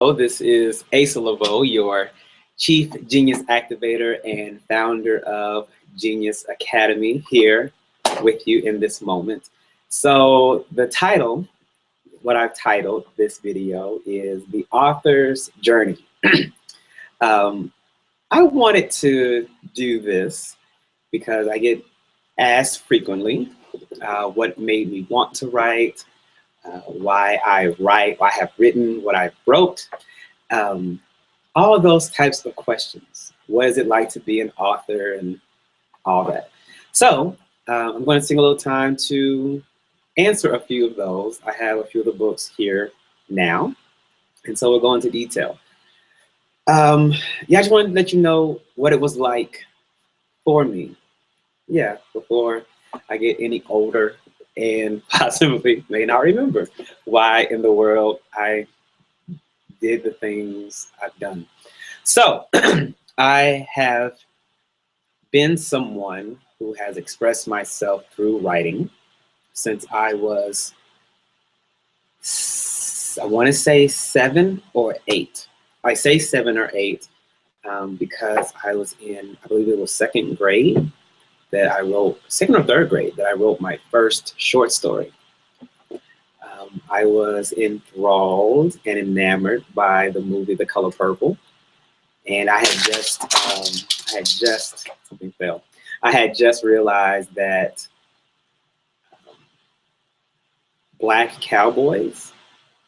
Oh, this is Asa Leveaux, your Chief Genius Activator and founder of Genius Academy, here with you in this moment. So the title, what I've titled this video is The Author's Journey. um, I wanted to do this because I get asked frequently what made me want to write, why I write, why I have written what I wrote, all of those types of questions. What is it like to be an author and all that? So I'm going to take a little time to answer a few of those. I have a few of the books here now, and so we'll go into detail. Yeah, I just wanted to let you know what it was like for me. Yeah, before I get any older and possibly may not remember why in the world I did the things I've done. So I have been someone who has expressed myself through writing since I was, I want to say 7 or 8. I say 7 or 8 because I was in, I believe it was second grade that I wrote, second or third grade that I wrote my first short story. I was enthralled and enamored by the movie The Color Purple, and I had just something fell. I had just realized that black cowboys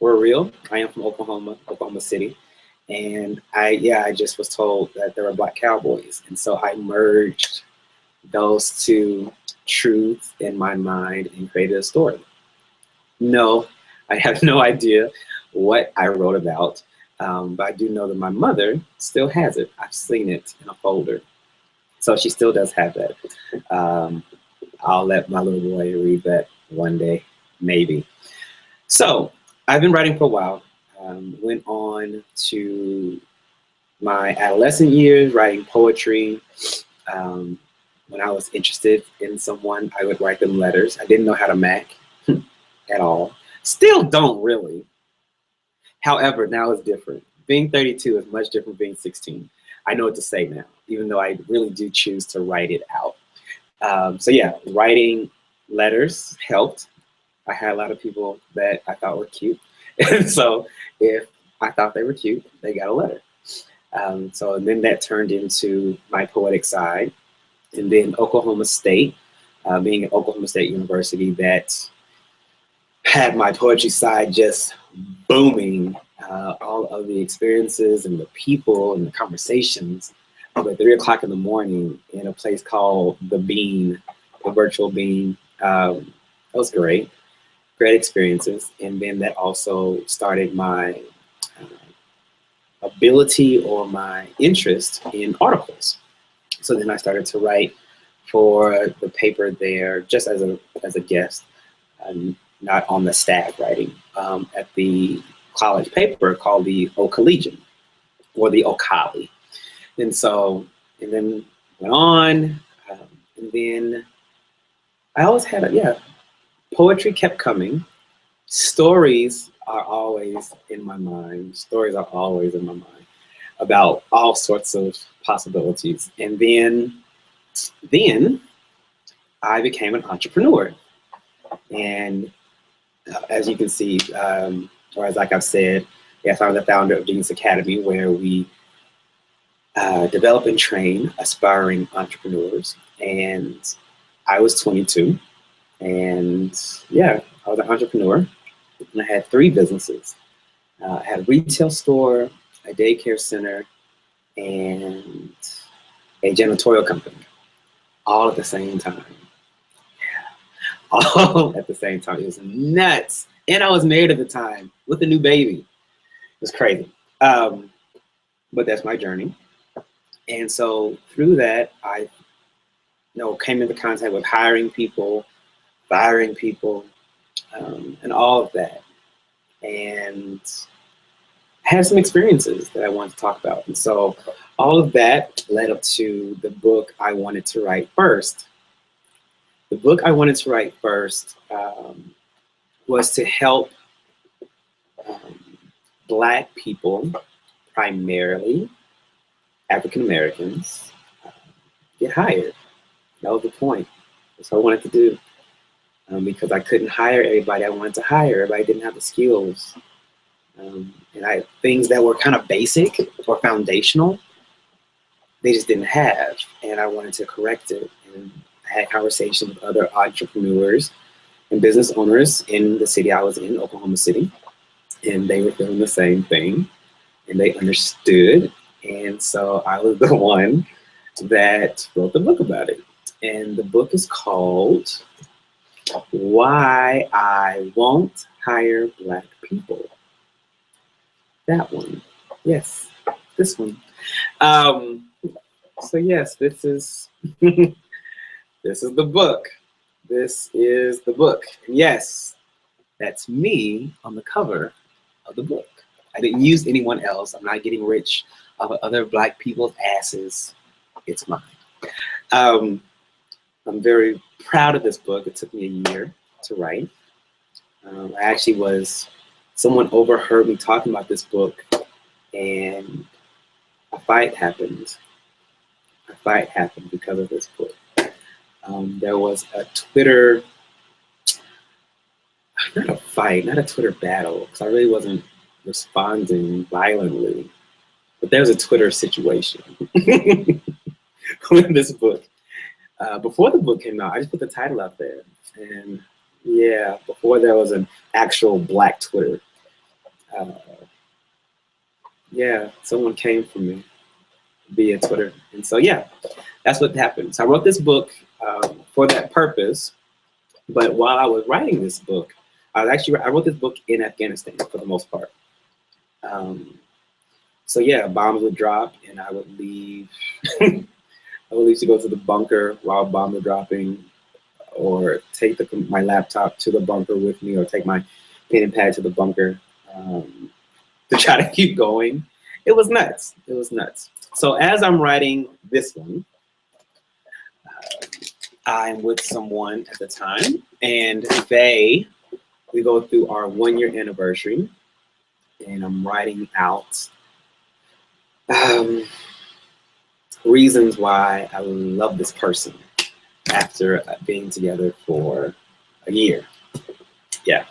were real. I am from Oklahoma City, and I just was told that there were black cowboys, and so I merged those two truths in my mind and created a story. No, I have no idea what I wrote about, but I do know that my mother still has it. I've seen it in a folder. So she still does have that. I'll let my little boy read that one day, maybe. So I've been writing for a while. Went on to my adolescent years, writing poetry. When I was interested in someone, I would write them letters. I didn't know how to Mac at all. Still don't really. However, now it's different. Being 32 is much different from being 16. I know what to say now, even though I really do choose to write it out. So yeah, writing letters helped. I had a lot of people that I thought were cute. And so if I thought they were cute, they got a letter. So then that turned into my poetic side. And then Oklahoma State, being at Oklahoma State University, that had my poetry side just booming. All of the experiences and the people and the conversations at 3 o'clock in the morning in a place called The Bean, the virtual Bean. That was great experiences. And then that also started my ability or my interest in articles. So then I started to write for the paper there just as a guest, not on the staff writing, at the college paper called the O-Collegian or the O-Collie. And then went on, and then I always had poetry kept coming. Stories are always in my mind. Stories are always in my mind about all sorts of possibilities. And then I became an entrepreneur. And as you can see, or as like I've said, yes, I'm the founder of Genius Academy, where we develop and train aspiring entrepreneurs. And I was 22, and yeah, I was an entrepreneur, and I had 3 businesses. I had a retail store, a daycare center, and a janitorial company, all at the same time. All at the same time. It was nuts. And I was married at the time with a new baby. It was crazy. But that's my journey. And so through that, I came into contact with hiring people, firing people, and all of that. And had some experiences that I wanted to talk about. And so all of that led up to the book I wanted to write first. The book I wanted to write first was to help Black people, primarily African Americans, get hired. That was the point. That's what I wanted to do. Because I couldn't hire everybody I wanted to hire. Everybody didn't have the skills. And things that were kind of basic or foundational, they just didn't have. And I wanted to correct it. And I had conversations with other entrepreneurs and business owners in the city I was in, Oklahoma City. And they were feeling the same thing. And they understood. And so I was the one that wrote the book about it. And the book is called Why I Won't Hire Black People. That one. Yes, this one. So yes, this is this is the book. This is the book. And yes, that's me on the cover of the book. I didn't use anyone else. I'm not getting rich off of other Black people's asses. It's mine. I'm very proud of this book. It took me a year to write. Someone overheard me talking about this book, and a fight happened. A fight happened because of this book. There was a Twitter, not a fight, not a Twitter battle, because I really wasn't responding violently, but there was a Twitter situation with this book. Before the book came out, I just put the title out there. And yeah, before there was an actual Black Twitter. Yeah, someone came for me via Twitter. And so, yeah, that's what happened. So I wrote this book for that purpose. But while I was writing this book, I wrote this book in Afghanistan for the most part. So yeah, bombs would drop and I would leave. I would leave to go to the bunker while bombs were dropping, or take my laptop to the bunker with me, or take my pen and pad to the bunker to try to keep going. It was nuts. It was nuts. So as I'm writing this one, I'm with someone at the time, and we go through our 1-year anniversary, and I'm writing out reasons why I love this person after being together for a year. Yeah.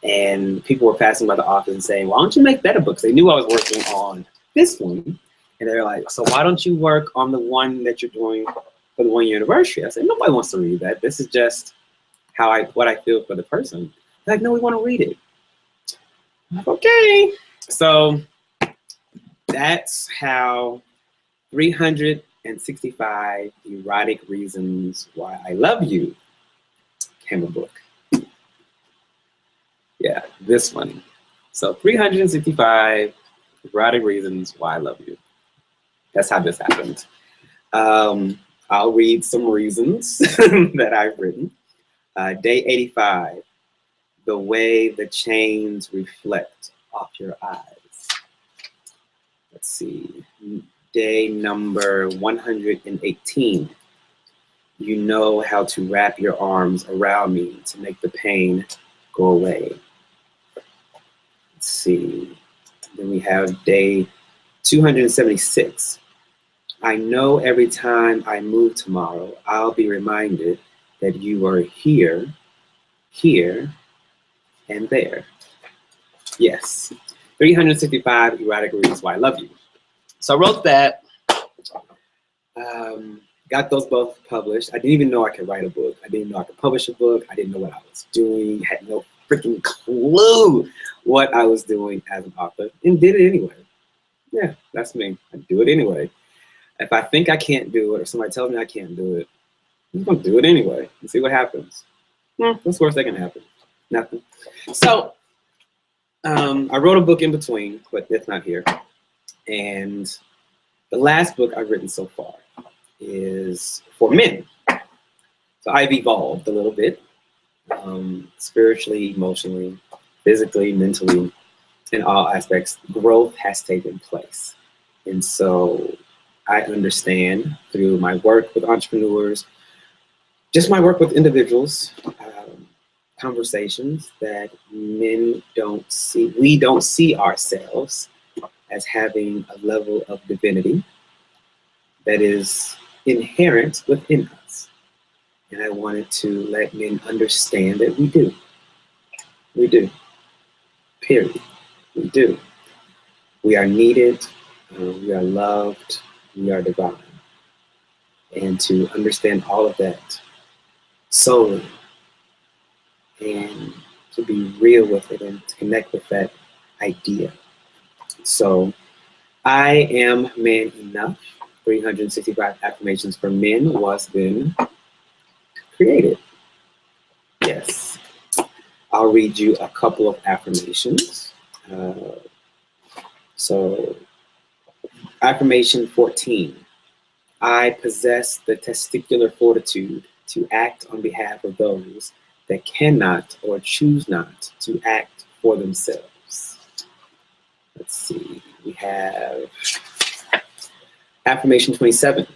And people were passing by the office and saying, why don't you make that a book? Because they knew I was working on this one. And they're like, so why don't you work on the one that you're doing for the 1-year anniversary? I said, nobody wants to read that. This is just what I feel for the person. They're like, no, we want to read it. I'm like, okay. So that's how 365 Erotic Reasons Why I Love You came a book. Yeah, this one. So 365 Erotic Reasons Why I Love You. That's how this happened. I'll read some reasons that I've written. Day 85, the way the chains reflect off your eyes. Let's see. Day number 118. You know how to wrap your arms around me to make the pain go away. Let's see. Then we have day 276. I know every time I move tomorrow, I'll be reminded that you are here, here, and there. Yes. 365 Erotic Reasons Why I Love You. So I wrote that, got those both published. I didn't even know I could write a book. I didn't know I could publish a book. I didn't know what I was doing. Had no freaking clue what I was doing as an author, and did it anyway. Yeah, that's me. I do it anyway. If I think I can't do it, or somebody tells me I can't do it, I'm gonna do it anyway and see what happens. What's the worst that can happen? Nothing. So I wrote a book in between, but it's not here. And the last book I've written so far is for men. So I've evolved a little bit, spiritually, emotionally, physically, mentally, in all aspects. Growth has taken place. And so I understand through my work with entrepreneurs, just my work with individuals, conversations that men don't see. We don't see ourselves as having a level of divinity that is inherent within us. And I wanted to let men understand that we do. We do. Period. We do. We are needed. We are loved. We are divine. And to understand all of that solely and to be real with it and to connect with that idea. So I am man enough. 365 affirmations for men was then created. Yes. I'll read you a couple of affirmations. So affirmation 14. I possess the testicular fortitude to act on behalf of those that cannot or choose not to act for themselves. Let's see, we have affirmation 27.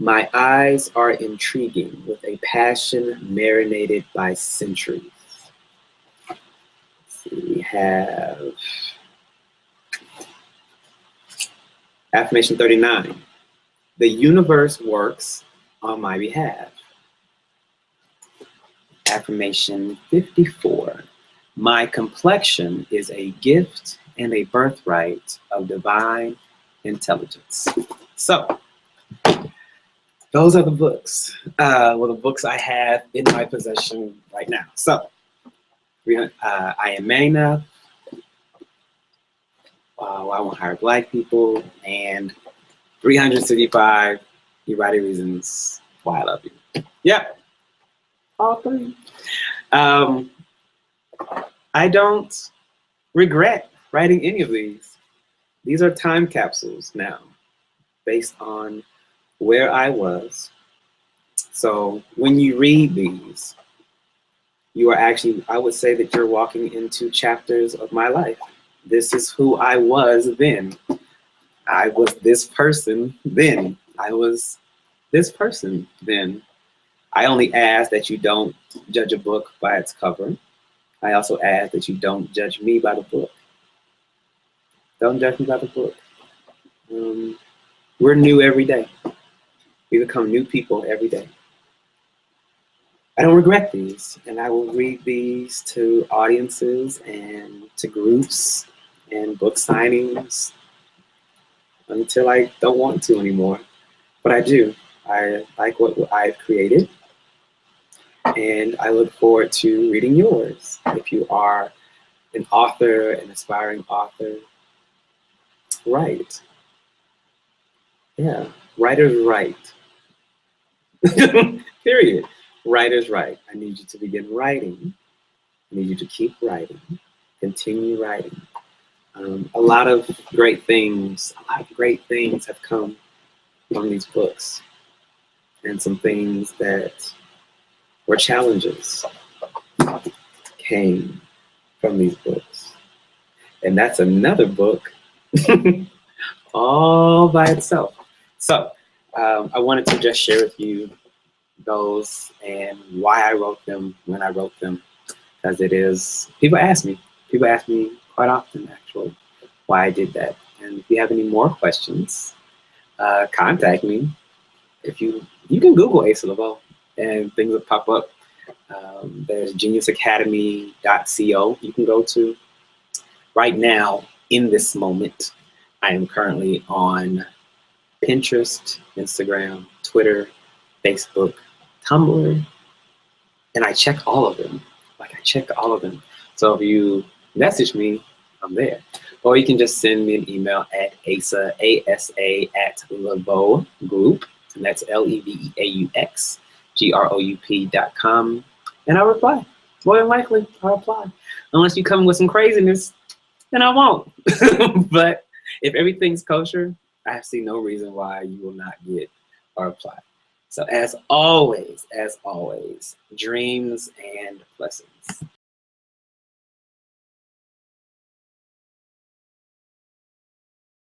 My eyes are intriguing with a passion marinated by centuries. Let's see, we have affirmation 39. The universe works on my behalf. Affirmation 54. My complexion is a gift and a birthright of divine intelligence. So, those are the books. The books I have in my possession right now. So, I Am Man Enough, Why I Won't Hire Black People, and 365 Erotic Reasons Why I Love You. Yeah, all three. I don't regret writing any of these. These are time capsules now, based on where I was. So when you read these, you are actually, I would say that you're walking into chapters of my life. This is who I was then. I was this person then. I was this person then. I only ask that you don't judge a book by its cover. I also ask that you don't judge me by the book. Don't judge me by the book. We're new every day. We become new people every day. I don't regret these, and I will read these to audiences and to groups and book signings until I don't want to anymore. But I do. I like what I've created, and I look forward to reading yours. If you are an author, an aspiring author, write. Yeah, writers write. Period. Writers write. I need you to begin writing. I need you to keep writing. Continue writing. A lot of great things have come from these books, and some things that were challenges came from these books. And that's another book all by itself. So I wanted to just share with you those and why I wrote them when I wrote them, because it is, people ask me quite often actually why I did that. And if you have any more questions, contact me. If you can Google Asa Leveaux and things will pop up. There's geniusacademy.co you can go to. Right now, in this moment, I am currently on Pinterest, Instagram, Twitter, Facebook, Tumblr, and I check all of them. So if you message me, I'm there. Or you can just send me an email at asa, A-S-A, @Leveaux Group, and that's LEVEAUX, GROUP.com, and I'll reply. More than likely, I'll reply. Unless you come with some craziness, then I won't. But if everything's kosher, I see no reason why you will not get a reply. So as always, dreams and blessings.